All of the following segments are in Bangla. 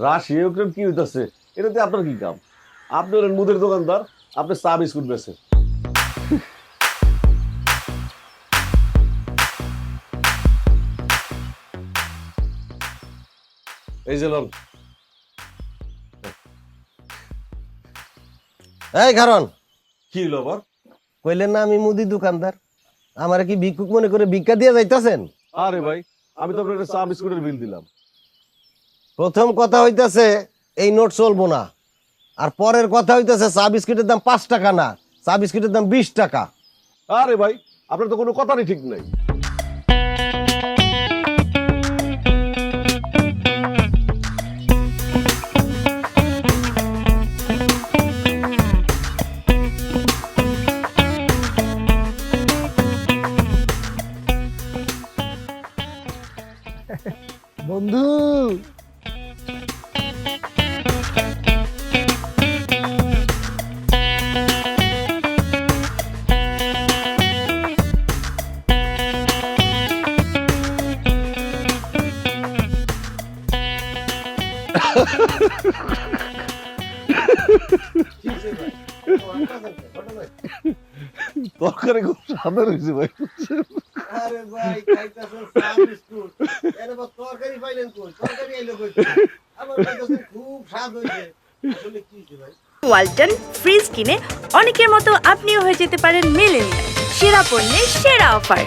রাশিয়া ইউক্রেন কি হইতাছে? এটাতে আপনার কি কাম? আপনি হলেন মুদির দোকানদার, আপনি চা বিস্কুট বেচেন। এই যে লোন। এই কারণ কি হইলো আবার? কইলেন না আমি মুদি দোকানদার, আমার কি ভিক্ষুক মনে করে ভিক্ষা দিয়ে যাইতাছেন? আরে ভাই, আমি তো আপনার চা বিস্কুটের বিল দিলাম। প্রথম কথা হইতাছে এই নোট চলবো না, আর পরের কথা হইতাছে চা বিস্কুটের দাম 5 টাকা না, চা বিস্কুটের দাম 20 টাকা। আরে ভাই, আপনার তো কোনো কথারই ঠিক নাই। বন্ধু তরকারি খুব স্বাদের হয়েছে ভাই। আরে ভাই খাইতাছেন চা বিস্কুট, এর বা তরকারি পাইলেন কই? তরকারি আইলো কই? আমার কাছে খুব স্বাদ হইছে। আসলে কি হইছে ভাই? ওয়ালটন ফ্রিজ কিনে অনেকের মতো আপনিও হয়ে যেতে পারেন মিলেনিয়াল। সেরা পণ্যের সেরা অফার।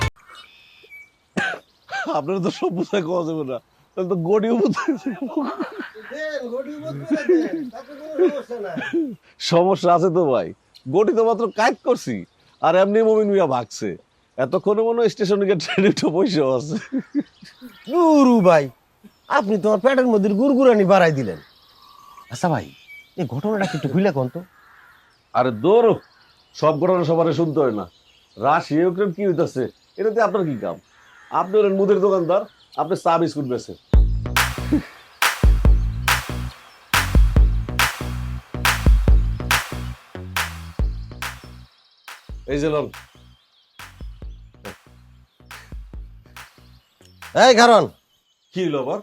আপনারা তো সব বোঝায় কোয়া যাবে না, তাহলে তো গড়িও বোঝায়। দেন গড়ি মত করে দেন, তাতে কোনো সমস্যা নাই। সমস্যা আছে তো ভাই, গড়ি তো মাত্র কাইট করছি, আর এমনি মমিন মিয়া ভাগছে। এতক্ষণে মনে হয় স্টেশনে গিয়ে ট্রেনে উঠে বসেও আছে। নুরু ভাই, আপনি তোমার পেটের মধ্যে গুড়গুড়ানি বাড়াই দিলেন। আচ্ছা ভাই, এই ঘটনাটা কি একটু খুলে কোন তো? আরে দৌড়, সব ঘটনা সবার শুনতে হয় না। রাশিয়া ইউক্রেন কি হইতাছে? এটাতে আপনার কি কাম? আপনি হলেন মুদির দোকানদার, আপনি চা বিস্কুট বেচেন। এই যে লোন। এই কারণ কি হইলো আবার?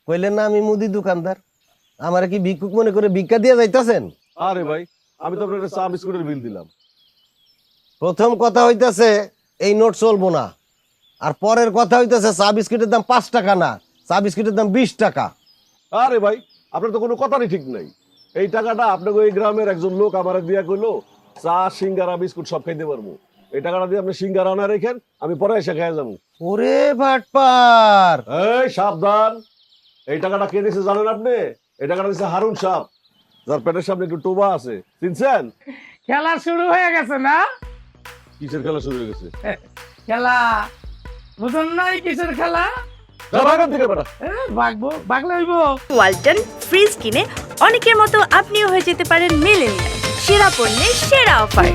কইলেন না আমি মুদি দোকানদার, আমার কি ভিক্ষুক মনে করে ভিক্ষা দিয়ে যাইতাছেন? আরে ভাই, আমি তো আপনার চা বিস্কুটের বিল দিলাম। প্রথম কথা হইতাছে এই নোট চলবো না, আর পরের কথা হইতাছে চা বিস্কুটের দাম 5 টাকা না, চা বিস্কুটের দাম 20 টাকা। আরে ভাই, আপনার তো কোনো কথারই ঠিক নাই। এই টাকাটা আপনাকে ওই গ্রামের একজন লোক আমার দিয়া কইলো চা সিঙ্গারা বিস্কুট সব খাইতে পারবো। এই টাকাটা দিয়ে আপনি সিঙ্গারা আনা রেখেন, আমি পরে এসে খেয়ে যাবো। ওরে বাটপার! এই সাবধান, এই টাকাটা কে দিয়েছে জানেন আপনি? এই টাকাটা দিয়েছে হারুন সাহেব, যার পেটের সামনে একটু টোবা আছে, চিনছেন? খেলা শুরু হয়ে গেছে না? কিসের খেলা শুরু হয়ে গেছে? খেলা বুঝুন নাই কিসের খেলা? যা ভাগান থেকে বেটা। ভাগবো, ভাগলে হইব। ওয়ালটন ফ্রিজ কিনে অনেকের মতো আপনিও হয়ে যেতে পারেন মিলেনিয়াল। সেরা পণ্যের সেরা অফার।